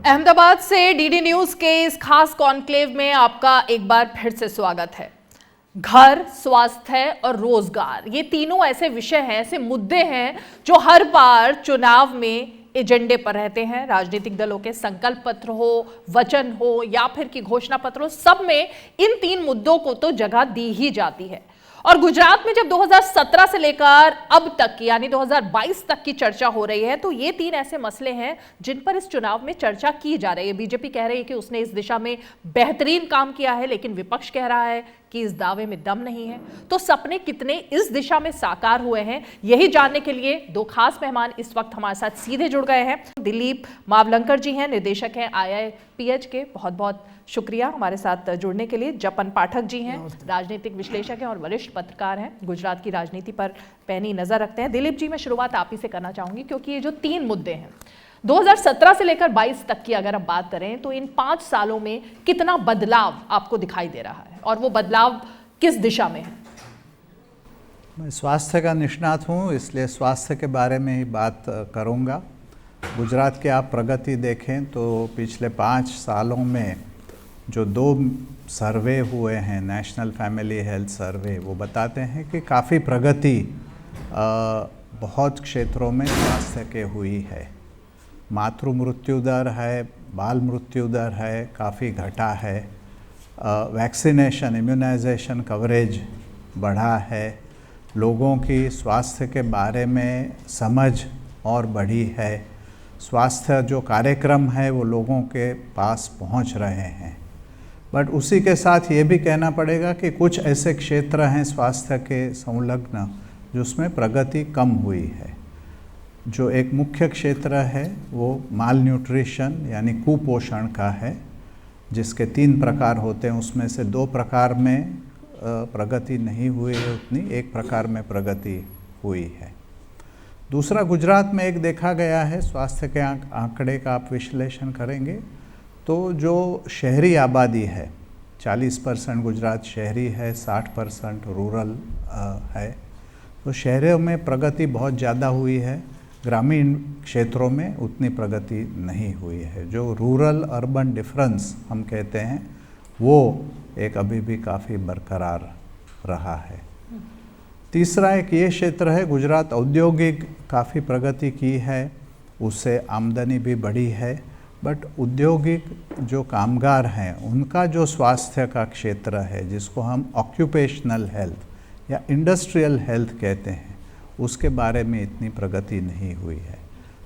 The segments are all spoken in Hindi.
अहमदाबाद से डीडी न्यूज के इस खास कॉन्क्लेव में आपका एक बार फिर से स्वागत है। घर, स्वास्थ्य और रोजगार, ये तीनों ऐसे विषय हैं, ऐसे मुद्दे हैं जो हर बार चुनाव में एजेंडे पर रहते हैं। राजनीतिक दलों के संकल्प पत्र हो, वचन हो या फिर की घोषणा पत्र हो, सब में इन तीन मुद्दों को तो जगह दी ही जाती है। और गुजरात में जब 2017 से लेकर अब तक यानी 2022 तक की चर्चा हो रही है, तो ये तीन ऐसे मसले हैं जिन पर इस चुनाव में चर्चा की जा रही है। बीजेपी कह रही है कि उसने इस दिशा में बेहतरीन काम किया है, लेकिन विपक्ष कह रहा है कि इस दावे में दम नहीं है। तो सपने कितने इस दिशा में साकार हुए हैं, यही जानने के लिए दो खास मेहमान इस वक्त हमारे साथ सीधे जुड़ गए हैं। दिलीप मावलंकर जी हैं, निर्देशक हैं IIPH के, बहुत बहुत शुक्रिया हमारे साथ जुड़ने के लिए। जपन पाठक जी हैं, राजनीतिक विश्लेषक हैं और वरिष्ठ पत्रकार हैं, गुजरात की राजनीति पर पैनी नजर रखते हैं। दिलीप जी, मैं शुरुआत आप ही से करना चाहूंगी, क्योंकि ये जो तीन मुद्दे हैं 2017 से लेकर 22 तक की अगर हम बात करें, तो इन 5 सालों में कितना बदलाव आपको दिखाई दे रहा है और वो बदलाव किस दिशा में है? मैं स्वास्थ्य का निष्णात हूँ, इसलिए स्वास्थ्य के बारे में ही बात करूँगा। गुजरात की आप प्रगति देखें तो पिछले 5 सालों में जो 2 सर्वे हुए हैं, नेशनल फैमिली हेल्थ सर्वे, वो बताते हैं कि काफ़ी प्रगति बहुत क्षेत्रों में स्वास्थ्य के हुई है। मातृ मृत्यु दर है, बाल मृत्यु दर है, काफ़ी घटा है। वैक्सीनेशन, इम्यूनाइजेशन कवरेज बढ़ा है। लोगों की स्वास्थ्य के बारे में समझ और बढ़ी है। स्वास्थ्य जो कार्यक्रम है वो लोगों के पास पहुंच रहे हैं। बट उसी के साथ ये भी कहना पड़ेगा कि कुछ ऐसे क्षेत्र हैं स्वास्थ्य के संलग्न जिसमें प्रगति कम हुई है। जो एक मुख्य क्षेत्र है वो माल न्यूट्रिशन यानी कुपोषण का है, जिसके 3 प्रकार होते हैं, उसमें से 2 प्रकार में प्रगति नहीं हुई है उतनी, 1 प्रकार में प्रगति हुई है। दूसरा, गुजरात में एक देखा गया है, स्वास्थ्य के आंकड़े का आप विश्लेषण करेंगे तो जो शहरी आबादी है, 40% गुजरात शहरी है, 60% रूरल है। तो शहरों में प्रगति बहुत ज़्यादा हुई है, ग्रामीण क्षेत्रों में उतनी प्रगति नहीं हुई है। जो रूरल अर्बन डिफरेंस हम कहते हैं वो एक अभी भी काफ़ी बरकरार रहा है। तीसरा एक ये क्षेत्र है, गुजरात औद्योगिक काफ़ी प्रगति की है, उससे आमदनी भी बढ़ी है। बट औद्योगिक जो कामगार हैं उनका जो स्वास्थ्य का क्षेत्र है, जिसको हम ऑक्यूपेशनल हेल्थ या इंडस्ट्रियल हेल्थ कहते हैं, उसके बारे में इतनी प्रगति नहीं हुई है।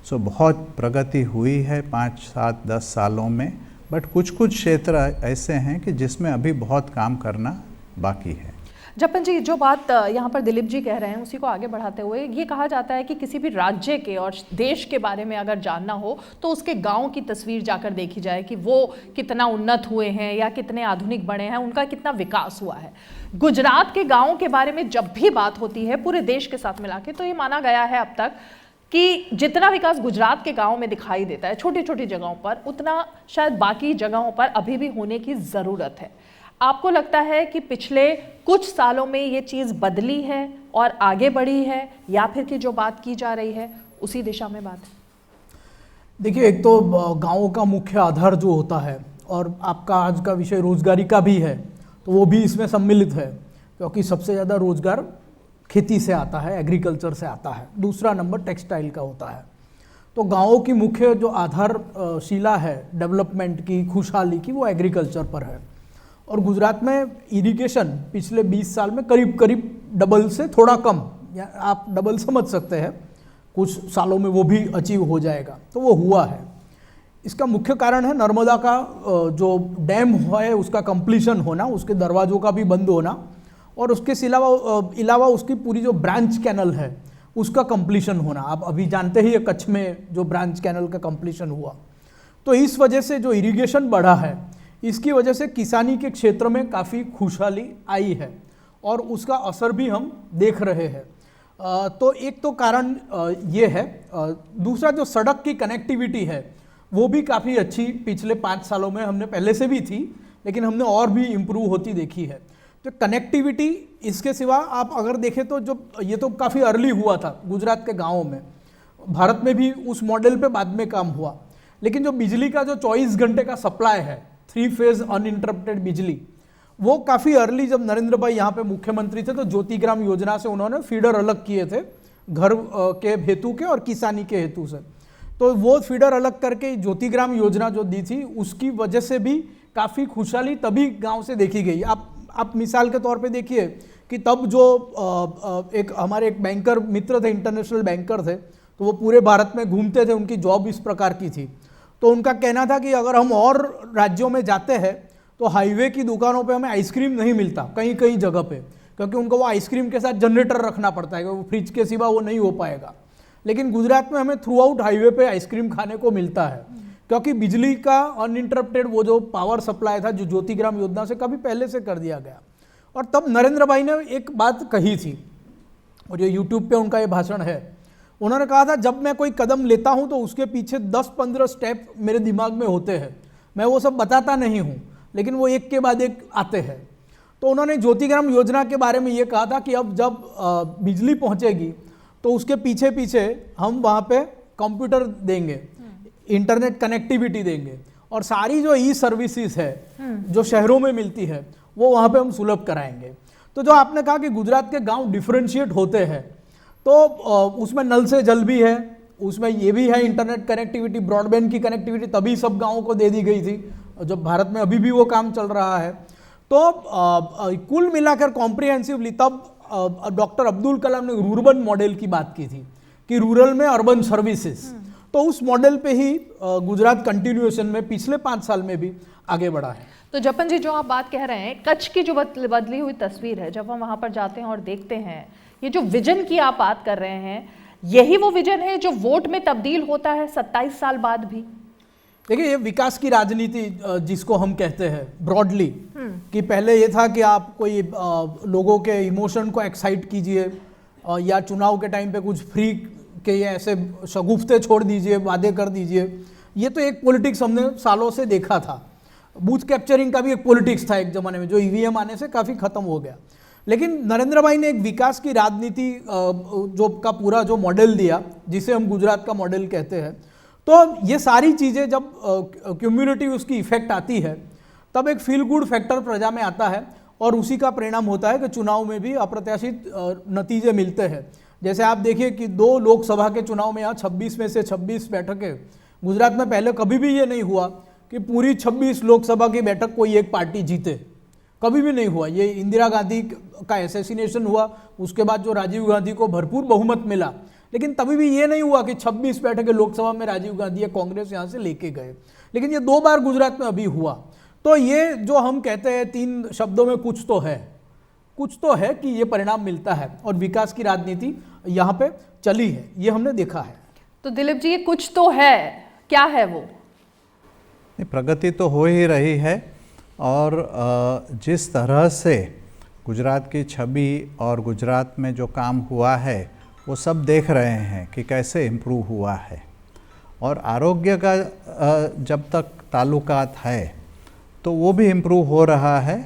सो बहुत प्रगति हुई है 5, 7, 10 सालों में, बट कुछ क्षेत्र ऐसे हैं कि जिसमें अभी बहुत काम करना बाकी है। जपन जी, जो बात यहाँ पर दिलीप जी कह रहे हैं उसी को आगे बढ़ाते हुए ये कहा जाता है कि किसी भी राज्य के और देश के बारे में अगर जानना हो तो उसके गांव की तस्वीर जाकर देखी जाए कि वो कितना उन्नत हुए हैं या कितने आधुनिक बने हैं, उनका कितना विकास हुआ है। गुजरात के गाँव के बारे में जब भी बात होती है पूरे देश के साथ मिला के, तो ये माना गया है अब तक कि जितना विकास गुजरात के गाँव में दिखाई देता है छोटी छोटी जगहों पर, उतना शायद बाकी जगहों पर अभी भी होने की ज़रूरत है। आपको लगता है कि पिछले कुछ सालों में ये चीज़ बदली है और आगे बढ़ी है, या फिर कि जो बात की जा रही है उसी दिशा में बात है? देखिए, एक तो गाँव का मुख्य आधार जो होता है, और आपका आज का विषय रोजगारी का भी है, तो वो भी इसमें सम्मिलित है, क्योंकि सबसे ज़्यादा रोजगार खेती से आता है, एग्रीकल्चर से आता है। दूसरा नंबर टेक्सटाइल का होता है। तो गाँवों की मुख्य जो आधारशिला है डेवलपमेंट की, खुशहाली की, वो एग्रीकल्चर पर है। और गुजरात में इरिगेशन पिछले 20 साल में करीब करीब डबल से थोड़ा कम, या आप डबल समझ सकते हैं, कुछ सालों में वो भी अचीव हो जाएगा, तो वो हुआ है। इसका मुख्य कारण है नर्मदा का जो डैम है उसका कंप्लीशन होना, उसके दरवाज़ों का भी बंद होना, और उसके अलावा उसकी पूरी जो ब्रांच कैनल है उसका कंप्लीशन होना। आप अभी जानते ही कच्छ में जो ब्रांच कैनल का कंप्लीशन हुआ, तो इस वजह से जो इरिगेशन बढ़ा है, इसकी वजह से किसानी के क्षेत्र में काफ़ी खुशहाली आई है और उसका असर भी हम देख रहे हैं। तो एक तो कारण ये है। दूसरा, जो सड़क की कनेक्टिविटी है वो भी काफ़ी अच्छी पिछले 5 सालों में, हमने पहले से भी थी लेकिन हमने और भी इम्प्रूव होती देखी है। तो कनेक्टिविटी, इसके सिवा आप अगर देखें तो जो ये तो काफ़ी अर्ली हुआ था गुजरात के गाँवों में, भारत में भी उस मॉडल पे बाद में काम हुआ, लेकिन जो बिजली का जो 24 घंटे का सप्लाई है, 3 फेज अनइंटरप्टेड बिजली, वो काफ़ी अर्ली जब नरेंद्र भाई यहाँ पे मुख्यमंत्री थे तो ज्योतिग्राम योजना से उन्होंने फीडर अलग किए थे घर के हेतु के और किसानी के हेतु से। तो वो फीडर अलग करके ज्योतिग्राम योजना जो दी थी उसकी वजह से भी काफ़ी खुशहाली तभी गांव से देखी गई। आप मिसाल के तौर पे देखिए कि तब जो हमारे एक बैंकर मित्र थे, इंटरनेशनल बैंकर थे, तो वो पूरे भारत में घूमते थे, उनकी जॉब इस प्रकार की थी। तो उनका कहना था कि अगर हम और राज्यों में जाते हैं तो हाईवे की दुकानों पे हमें आइसक्रीम नहीं मिलता कहीं कहीं जगह पे, क्योंकि उनको वो आइसक्रीम के साथ जनरेटर रखना पड़ता है, वो फ्रिज के सिवा वो नहीं हो पाएगा। लेकिन गुजरात में हमें थ्रू आउट हाईवे पे आइसक्रीम खाने को मिलता है, क्योंकि बिजली का अनइंटरप्टेड वो जो पावर सप्लाई था जो ज्योतिग्राम योजना से कभी पहले से कर दिया गया। और तब नरेंद्र भाई ने एक बात कही थी, और ये यूट्यूब पे उनका ये भाषण है, उन्होंने कहा था जब मैं कोई कदम लेता हूं तो उसके पीछे 10-15 स्टेप मेरे दिमाग में होते हैं, मैं वो सब बताता नहीं हूं, लेकिन वो एक के बाद एक आते हैं। तो उन्होंने ज्योतिग्राम योजना के बारे में ये कहा था कि अब जब बिजली पहुंचेगी तो उसके पीछे पीछे हम वहाँ पे कंप्यूटर देंगे, इंटरनेट कनेक्टिविटी देंगे, और सारी जो ई सर्विसेज है जो शहरों में मिलती है वो वहाँ पे हम सुलभ कराएंगे। तो जो आपने कहा कि गुजरात के गांव डिफरेंशिएट होते हैं, तो उसमें नल से जल भी है, उसमें ये भी है इंटरनेट कनेक्टिविटी, ब्रॉडबैंड की कनेक्टिविटी तभी सब गाँवों को दे दी गई थी, जब भारत में अभी भी वो काम चल रहा है। तो कुल मिलाकर कॉम्प्रिहेंसिवली तब डॉक्टर अब्दुल कलाम ने रूरबन मॉडल की बात की थी कि रूरल में अर्बन सर्विसेज, तो उस मॉडल पे ही गुजरात कंटिन्यूएशन में पिछले 5 साल में भी आगे बढ़ा है। तो जपन जी, जो आप बात कह रहे हैं, कच्छ की जो बदली हुई तस्वीर है, जब हम वहां पर जाते हैं और देखते हैं, ये जो विजन की आप बात कर रहे हैं, यही वो विजन है जो वोट में तब्दील होता है 27 साल बाद भी। देखिए, ये विकास की राजनीति जिसको हम कहते हैं ब्रॉडली, कि पहले ये था कि आप कोई लोगों के इमोशन को एक्साइट कीजिए, या चुनाव के टाइम पे कुछ फ्री के ये ऐसे शगुफ्ते छोड़ दीजिए, वादे कर दीजिए। ये तो एक पॉलिटिक्स हमने सालों से देखा था। बूथ कैप्चरिंग का भी एक पॉलिटिक्स था एक ज़माने में, जो ईवीएम आने से काफ़ी ख़त्म हो गया। लेकिन नरेंद्र भाई ने एक विकास की राजनीति जो का पूरा जो मॉडल दिया, जिसे हम गुजरात का मॉडल कहते हैं, तो ये सारी चीज़ें जब क्यूम्युलेटिव उसकी इफेक्ट आती है, तब एक फील गुड फैक्टर प्रजा में आता है, और उसी का परिणाम होता है कि चुनाव में भी अप्रत्याशित नतीजे मिलते हैं। जैसे आप देखिए कि 2 लोकसभा के चुनाव में यहाँ 26 में से 26 बैठकें, गुजरात में पहले कभी भी ये नहीं हुआ कि पूरी 26 लोकसभा की बैठक कोई एक पार्टी जीते, कभी भी नहीं हुआ। ये इंदिरा गांधी का एसेसिनेशन हुआ, उसके बाद जो राजीव गांधी को भरपूर बहुमत मिला, लेकिन तभी भी ये नहीं हुआ कि 26 बैठकें लोकसभा में राजीव गांधी या कांग्रेस यहाँ से लेके गए। लेकिन ये 2 बार गुजरात में अभी हुआ। तो ये जो हम कहते हैं 3 शब्दों में कुछ तो है कि ये परिणाम मिलता है, और विकास की राजनीति यहाँ पे चली है, ये हमने देखा है। तो दिलीप जी, ये कुछ तो है, क्या है वो? प्रगति तो हो ही रही है, और जिस तरह से गुजरात की छवि और गुजरात में जो काम हुआ है वो सब देख रहे हैं कि कैसे इम्प्रूव हुआ है। और आरोग्य का जब तक ताल्लुकात है तो वो भी इम्प्रूव हो रहा है।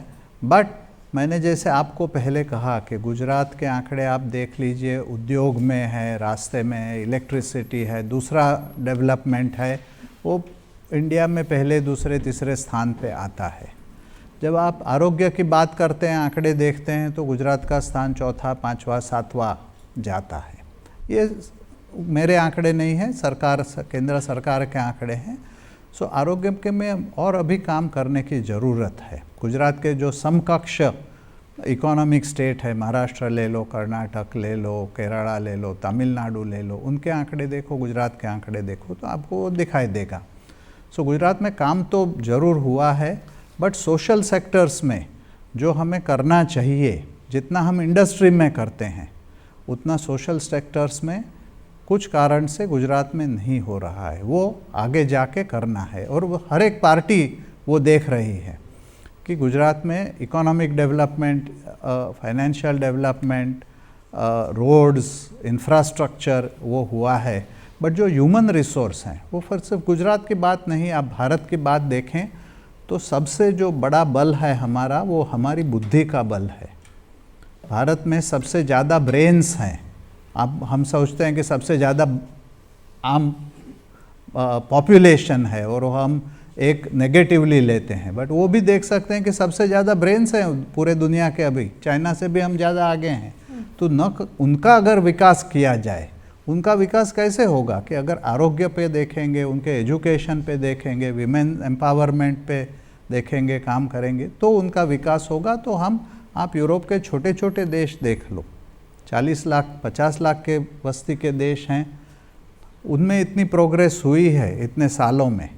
बट मैंने जैसे आपको पहले कहा कि गुजरात के आंकड़े आप देख लीजिए, उद्योग में है, रास्ते में है, इलेक्ट्रिसिटी है, दूसरा डेवलपमेंट है, वो इंडिया में पहले, दूसरे, तीसरे स्थान पे आता है। जब आप आरोग्य की बात करते हैं, आंकड़े देखते हैं, तो गुजरात का स्थान 4था, 5वां, 7वां जाता है। ये मेरे आंकड़े नहीं हैं, सरकार, केंद्र सरकार के आंकड़े हैं। सो आरोग्य के में और अभी काम करने की ज़रूरत है। गुजरात के जो समकक्ष इकोनॉमिक स्टेट है, महाराष्ट्र ले लो, कर्नाटक ले लो, केरला ले लो, तमिलनाडु ले लो, उनके आंकड़े देखो, गुजरात के आंकड़े देखो, तो आपको दिखाई देगा। सो गुजरात में काम तो ज़रूर हुआ है, बट सोशल सेक्टर्स में जो हमें करना चाहिए, जितना हम इंडस्ट्री में करते हैं उतना सोशल सेक्टर्स में कुछ कारण से गुजरात में नहीं हो रहा है। वो आगे जाके करना है, और वो हर एक पार्टी वो देख रही है कि गुजरात में economic development, financial development, roads, infrastructure वो हुआ है। बट जो ह्यूमन रिसोर्स हैं वो फिर सिर्फ गुजरात की बात नहीं, आप भारत की बात देखें तो सबसे जो बड़ा बल है हमारा, वो हमारी बुद्धि का बल है। भारत में सबसे ज़्यादा ब्रेन्स हैं। अब हम सोचते हैं कि सबसे ज़्यादा आम पॉपुलेशन है और हम एक नेगेटिवली लेते हैं, बट वो भी देख सकते हैं कि सबसे ज़्यादा ब्रेन्स हैं पूरे दुनिया के, अभी चाइना से भी हम ज़्यादा आगे हैं। तो उनका अगर विकास किया जाए, उनका विकास कैसे होगा कि अगर आरोग्य पे देखेंगे, उनके एजुकेशन पे देखेंगे, विमेन एम्पावरमेंट पे देखेंगे, काम करेंगे तो उनका विकास होगा। तो आप यूरोप के छोटे छोटे देश देख लो, 40 लाख 50 लाख के बस्ती के देश हैं, उनमें इतनी प्रोग्रेस हुई है इतने सालों में,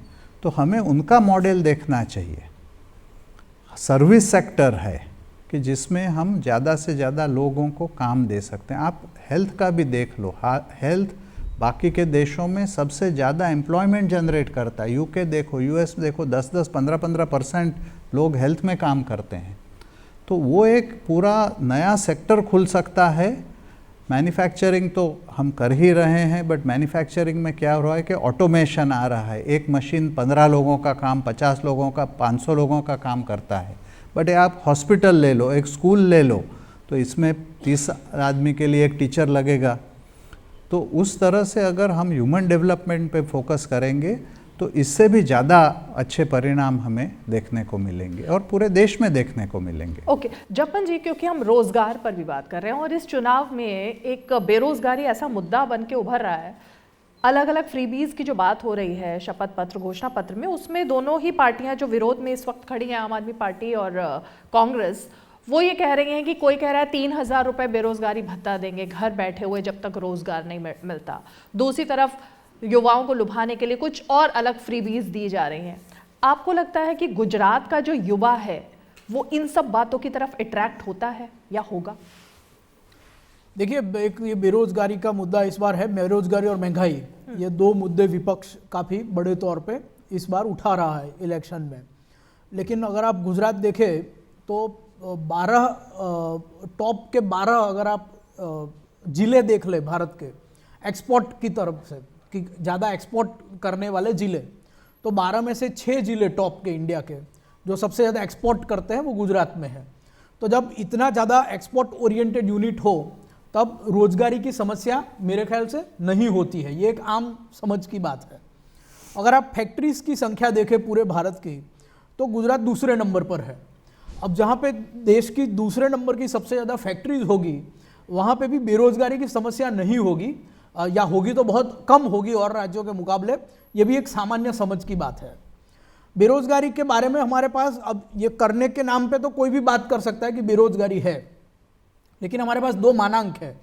तो हमें उनका मॉडल देखना चाहिए। सर्विस सेक्टर है कि जिसमें हम ज़्यादा से ज़्यादा लोगों को काम दे सकते हैं। आप हेल्थ का भी देख लो, हेल्थ बाकी के देशों में सबसे ज़्यादा एम्प्लॉयमेंट जनरेट करता है। यूके देखो, यूएस देखो, 10-10, 15-15% लोग हेल्थ में काम करते हैं। तो वो एक पूरा नया सेक्टर खुल सकता है। मैन्युफैक्चरिंग तो हम कर ही रहे हैं, बट मैन्युफैक्चरिंग में क्या हो रहा है कि ऑटोमेशन आ रहा है। एक मशीन 15 लोगों का काम, 50 लोगों का, 500 लोगों का काम करता है। बट आप हॉस्पिटल ले लो, एक स्कूल ले लो, तो इसमें 30 आदमी के लिए एक टीचर लगेगा। तो उस तरह से अगर हम ह्यूमन डेवलपमेंट पे फोकस करेंगे तो इससे भी ज़्यादा अच्छे परिणाम हमें देखने को मिलेंगे और पूरे देश में देखने को मिलेंगे। ओके जपन जी, क्योंकि हम रोजगार पर भी बात कर रहे हैं और इस चुनाव में एक बेरोजगारी ऐसा मुद्दा बन के उभर रहा है, अलग अलग फ्रीबीज की जो बात हो रही है शपथ पत्र घोषणा पत्र में, उसमें दोनों ही पार्टियां जो विरोध में इस वक्त खड़ी हैं, आम आदमी पार्टी और कांग्रेस, वो ये कह रही हैं कि कोई कह रहा है 3,000 रुपये बेरोजगारी भत्ता देंगे घर बैठे हुए जब तक रोजगार नहीं मिलता। दूसरी तरफ युवाओं को लुभाने के लिए कुछ और अलग फ्रीबीज दी जा रही हैं। आपको लगता है कि गुजरात का जो युवा है वो इन सब बातों की तरफ अट्रैक्ट होता है या होगा? देखिए, एक ये बेरोजगारी का मुद्दा इस बार है, बेरोजगारी और महंगाई, ये दो मुद्दे विपक्ष काफ़ी बड़े तौर पे इस बार उठा रहा है इलेक्शन में। लेकिन अगर आप गुजरात देखें तो 12 टॉप के 12 अगर आप जिले देख ले भारत के एक्सपोर्ट की तरफ से, कि ज़्यादा एक्सपोर्ट करने वाले जिले, तो 12 में से 6 जिले टॉप के इंडिया के जो सबसे ज़्यादा एक्सपोर्ट करते हैं वो गुजरात में है। तो जब इतना ज़्यादा एक्सपोर्ट ओरिएंटेड यूनिट हो तब रोजगारी की समस्या मेरे ख्याल से नहीं होती है, ये एक आम समझ की बात है। अगर आप फैक्ट्रीज की संख्या देखें पूरे भारत की तो गुजरात दूसरे नंबर पर है। अब जहाँ पे देश की दूसरे नंबर की सबसे ज़्यादा फैक्ट्रीज होगी वहाँ पे भी बेरोजगारी की समस्या नहीं होगी, या होगी तो बहुत कम होगी और राज्यों के मुकाबले, ये भी एक सामान्य समझ की बात है। बेरोजगारी के बारे में हमारे पास अब ये करने के नाम पे तो कोई भी बात कर सकता है कि बेरोजगारी है, लेकिन हमारे पास दो मानांक है।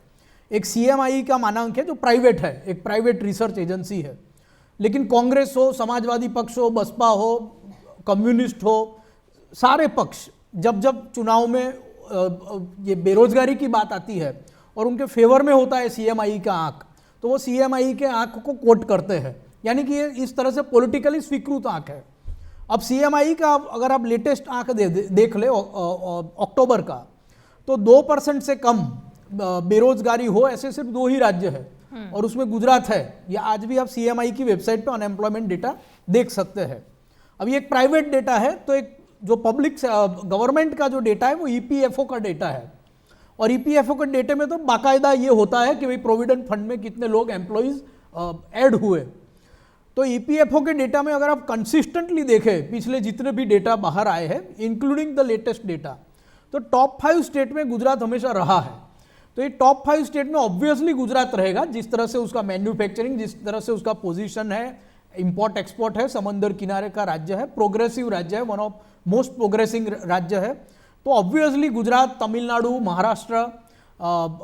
एक CMI का मानांक है जो प्राइवेट है, एक प्राइवेट रिसर्च एजेंसी है, लेकिन कांग्रेस हो, समाजवादी पक्ष हो, बसपा हो, कम्युनिस्ट हो, सारे पक्ष जब जब चुनाव में ये बेरोजगारी की बात आती है और उनके फेवर में होता है CMI का आंक, तो वो CMI के आंक को कोट करते हैं, यानी कि ये इस तरह से पॉलिटिकली स्वीकृत आंक है। अब CMI का अगर आप लेटेस्ट आंक देख ले अक्टूबर का, तो 2% से कम बेरोजगारी हो ऐसे सिर्फ 2 ही राज्य है और उसमें गुजरात है। या आज भी आप CMI की वेबसाइट पे अनएम्प्लॉयमेंट डेटा देख सकते हैं। अब ये एक प्राइवेट डेटा है, तो एक जो पब्लिक गवर्नमेंट का जो डेटा है वो EPFO का डेटा है, और EPFO के डेटे में तो बाकायदा ये होता है कि भाई प्रोविडेंट फंड में कितने लोग एम्प्लॉयज ऐड हुए। तो EPFO के डेटा में अगर आप कंसिस्टेंटली देखें पिछले जितने भी डेटा बाहर आए हैं इंक्लूडिंग द लेटेस्ट डेटा, तो टॉप 5 स्टेट में गुजरात हमेशा रहा है। तो ये टॉप 5 स्टेट में ऑब्वियसली गुजरात रहेगा, जिस तरह से उसका मैन्युफैक्चरिंग, जिस तरह से उसका पोजीशन है, इंपोर्ट एक्सपोर्ट है, समंदर किनारे का राज्य है, प्रोग्रेसिव राज्य है, वन ऑफ मोस्ट प्रोग्रेसिंग राज्य है। तो ऑब्वियसली गुजरात, तमिलनाडु, महाराष्ट्र,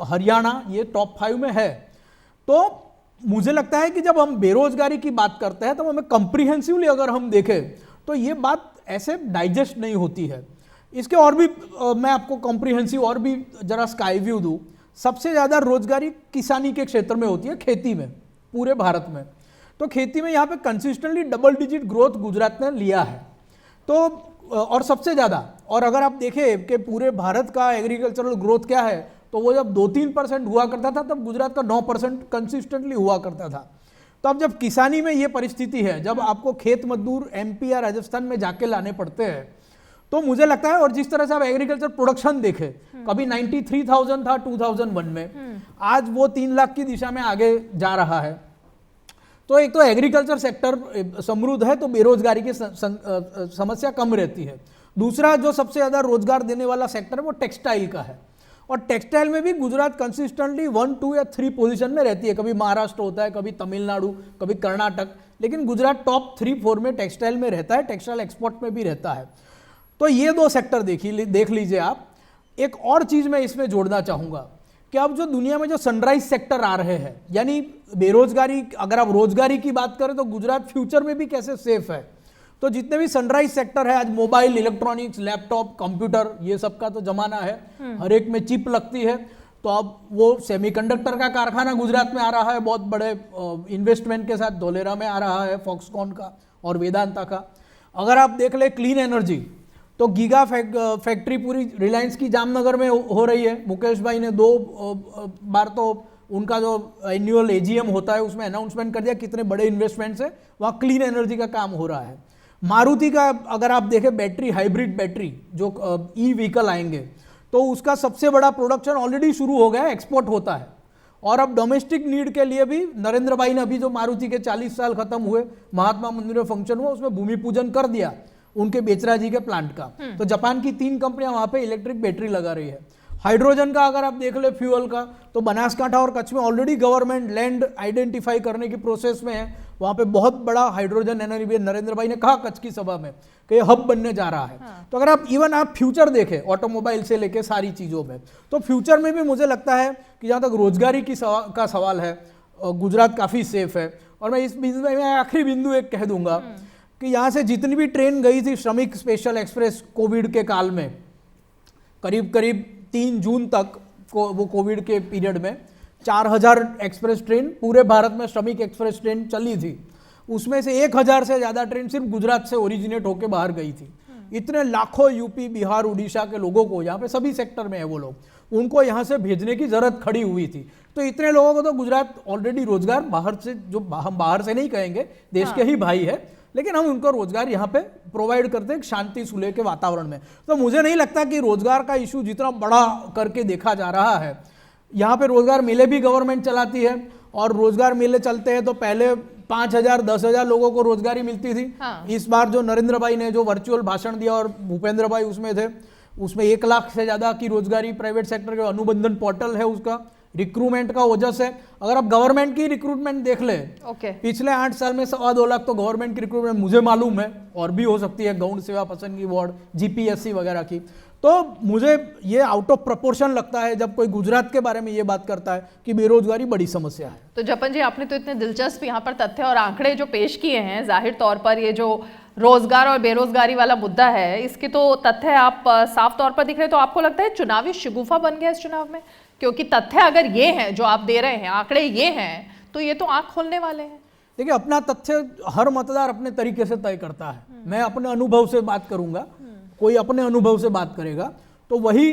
हरियाणा ये टॉप 5 में है। तो मुझे लगता है कि जब हम बेरोजगारी की बात करते हैं तो हमें कंप्रीहेंसिवली अगर हम देखें तो ये बात ऐसे डाइजेस्ट नहीं होती है। इसके और भी मैं आपको कॉम्प्रिहेंसिव और भी जरा स्काई व्यू दूँ। सबसे ज़्यादा रोजगारी किसानी के क्षेत्र में होती है, खेती में, पूरे भारत में। तो खेती में यहाँ पे consistently double digit growth Gujarat ने लिया है, तो और सबसे ज़्यादा। और अगर आप देखें कि पूरे भारत का एग्रीकल्चरल ग्रोथ क्या है, तो वो जब 2-3% हुआ करता था तब गुजरात का 9% कंसिस्टेंटली हुआ करता था। तो अब जब किसानी में ये परिस्थिति है, जब आपको खेत मजदूर MP या राजस्थान में जाके लाने पड़ते हैं, तो मुझे लगता है, और जिस तरह से आप एग्रीकल्चर प्रोडक्शन देखें, कभी 93,000 था 2001 में, आज वो 3 लाख की दिशा में आगे जा रहा है। तो एक तो एग्रीकल्चर सेक्टर समृद्ध है तो बेरोजगारी की समस्या कम रहती है। दूसरा जो सबसे ज़्यादा रोजगार देने वाला सेक्टर है वो टेक्सटाइल का है, और टेक्सटाइल में भी गुजरात कंसिस्टेंटली 1, 2 या 3 पोजीशन में रहती है। कभी महाराष्ट्र होता है, कभी तमिलनाडु, कभी कर्नाटक, लेकिन गुजरात टॉप 3, 4 में टेक्सटाइल में रहता है, टेक्सटाइल एक्सपोर्ट में भी रहता है। तो ये 2 सेक्टर देख लीजिए आप। एक और चीज़ मैं इसमें जोड़ना चाहूँगा कि अब जो दुनिया में जो सनराइज सेक्टर आ रहे हैं, यानी बेरोजगारी, अगर आप रोजगारी की बात करें तो गुजरात फ्यूचर में भी कैसे सेफ है। तो जितने भी सनराइज सेक्टर है, आज मोबाइल, इलेक्ट्रॉनिक्स, लैपटॉप, कंप्यूटर, ये सब का तो जमाना है, हर एक में चिप लगती है। तो अब वो सेमीकंडक्टर का कारखाना गुजरात में आ रहा है बहुत बड़े इन्वेस्टमेंट के साथ, धोलेरा में आ रहा है फॉक्सकॉन का और वेदांता का। अगर आप देख ले क्लीन एनर्जी, तो गीगा फैक्ट्री पूरी रिलायंस की जामनगर में हो रही है। मुकेश भाई ने 2 बार तो उनका जो एनुअल AGM होता है उसमें अनाउंसमेंट कर दिया कितने बड़े इन्वेस्टमेंट्स है, वहाँ क्लीन एनर्जी का काम हो रहा है। मारुति का अगर आप देखें बैटरी, हाइब्रिड बैटरी जो ई-व्हीकल आएंगे, तो उसका सबसे बड़ा प्रोडक्शन ऑलरेडी शुरू हो गया है, एक्सपोर्ट होता है। और अब डोमेस्टिक नीड के लिए भी नरेंद्र भाई ने अभी जो मारुति के 40 साल खत्म हुए, महात्मा मंदिर में फंक्शन हुआ, उसमें भूमि पूजन कर दिया उनके बेचरा जी के प्लांट का। तो जापान की 3 कंपनियां वहां पे इलेक्ट्रिक बैटरी लगा रही है। हाइड्रोजन का अगर आप देख ले फ्यूल का, तो बनासकांठा और कच्छ में ऑलरेडी गवर्नमेंट लैंड आइडेंटिफाई करने की प्रोसेस में है, वहां पे बहुत बड़ा हाइड्रोजन एनर्जी, नरेंद्र भाई ने कहा कच्छ की सभा में कि ये हब बनने जा रहा है। तो अगर आप फ्यूचर देखें ऑटोमोबाइल से लेके सारी चीजों में, तो फ्यूचर में भी मुझे लगता है कि जहां तक रोजगारी का सवाल है, गुजरात काफी सेफ है। और मैं इस बिंदु में आखिरी बिंदु एक कह दूंगा कि यहाँ से जितनी भी ट्रेन गई थी श्रमिक स्पेशल एक्सप्रेस कोविड के काल में, करीब 3 जून तक वो कोविड के पीरियड में 4000 एक्सप्रेस ट्रेन पूरे भारत में श्रमिक एक्सप्रेस ट्रेन चली थी। उसमें से 1000 से ज़्यादा ट्रेन सिर्फ गुजरात से ओरिजिनेट होकर बाहर गई थी। इतने लाखों यूपी, बिहार, उड़ीसा के लोगों को, यहाँ पे सभी सेक्टर में है वो लोग, उनको यहाँ से भेजने की ज़रूरत खड़ी हुई थी। तो इतने लोगों को तो गुजरात ऑलरेडी रोजगार बाहर से, जो हम बाहर से नहीं कहेंगे, देश के ही भाई है, लेकिन हम उनको रोजगार यहाँ पे प्रोवाइड करते हैं शांति सुलह के वातावरण में। तो मुझे नहीं लगता कि रोजगार का इशू जितना बड़ा करके देखा जा रहा है। यहाँ पे रोजगार मेले भी गवर्नमेंट चलाती है, और रोजगार मेले चलते हैं तो पहले 5000, 10,000 लोगों को रोजगारी मिलती थी। इस बार जो नरेंद्र भाई ने जो वर्चुअल भाषण दिया और भूपेंद्र भाई उसमें थे, उसमें 1 लाख से ज्यादा की रोजगारी प्राइवेट सेक्टर के अनुबंधन पोर्टल है उसका, रिक्रूटमेंट का ओजस है। अगर आप गवर्नमेंट की रिक्रूटमेंट देख ले, पिछले 8 साल में 2.25 लाख तो गवर्नमेंट की रिक्रूटमेंट मुझे मालूम है, और भी हो सकती है, गौण सेवा पसंदगी बोर्ड, GPSC वगैरह की। तो मुझे ये आउट ऑफ प्रपोर्शन लगता है जब कोई गुजरात के बारे में ये बात करता है कि बेरोजगारी बड़ी समस्या है। तो जपन जी, आपने तो इतने दिलचस्प यहाँ पर तथ्य और आंकड़े जो पेश किए हैं, जाहिर तौर पर ये जो रोजगार और बेरोजगारी वाला मुद्दा है, इसके तो तथ्य आप साफ तौर पर दिख रहे हैं। तो आपको लगता है चुनावी शगुफा बन गया इस चुनाव में? क्योंकि तथ्य अगर ये हैं जो आप दे रहे हैं, आंकड़े ये हैं, तो ये तो आंख खोलने वाले हैं। देखिए, अपना तथ्य हर मतदार अपने तरीके से तय करता है। मैं अपने अनुभव से बात करूंगा, कोई अपने अनुभव से बात करेगा, तो वही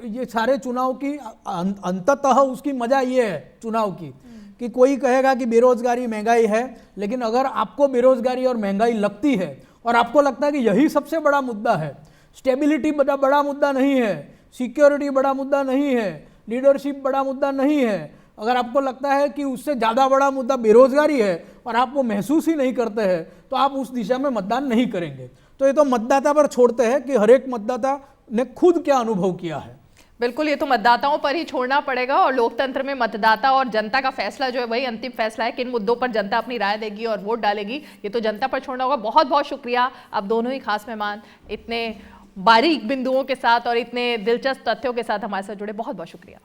ये सारे चुनाव की अंततः उसकी मजा ये है चुनाव की, कि कोई कहेगा कि बेरोजगारी, महंगाई है, लेकिन अगर आपको बेरोजगारी और महंगाई लगती है और आपको लगता है कि यही सबसे बड़ा मुद्दा है, स्टेबिलिटी बड़ा मुद्दा नहीं है, सिक्योरिटी बड़ा मुद्दा नहीं है, लीडरशिप बड़ा मुद्दा नहीं है, अगर आपको लगता है कि उससे ज़्यादा बड़ा मुद्दा बेरोजगारी है और आप वो महसूस ही नहीं करते हैं, तो आप उस दिशा में मतदान नहीं करेंगे। तो ये तो मतदाता पर छोड़ते हैं कि हर एक मतदाता ने खुद क्या अनुभव किया है। बिल्कुल, ये तो मतदाताओं पर ही छोड़ना पड़ेगा, और लोकतंत्र में मतदाता और जनता का फैसला जो है वही अंतिम फैसला है। किन मुद्दों पर जनता अपनी राय देगी और वोट डालेगी, ये तो जनता पर छोड़ना होगा। बहुत बहुत शुक्रिया आप दोनों ही खास मेहमान, इतने बारीक बिंदुओं के साथ और इतने दिलचस्प तथ्यों के साथ हमारे साथ जुड़े। बहुत बहुत शुक्रिया।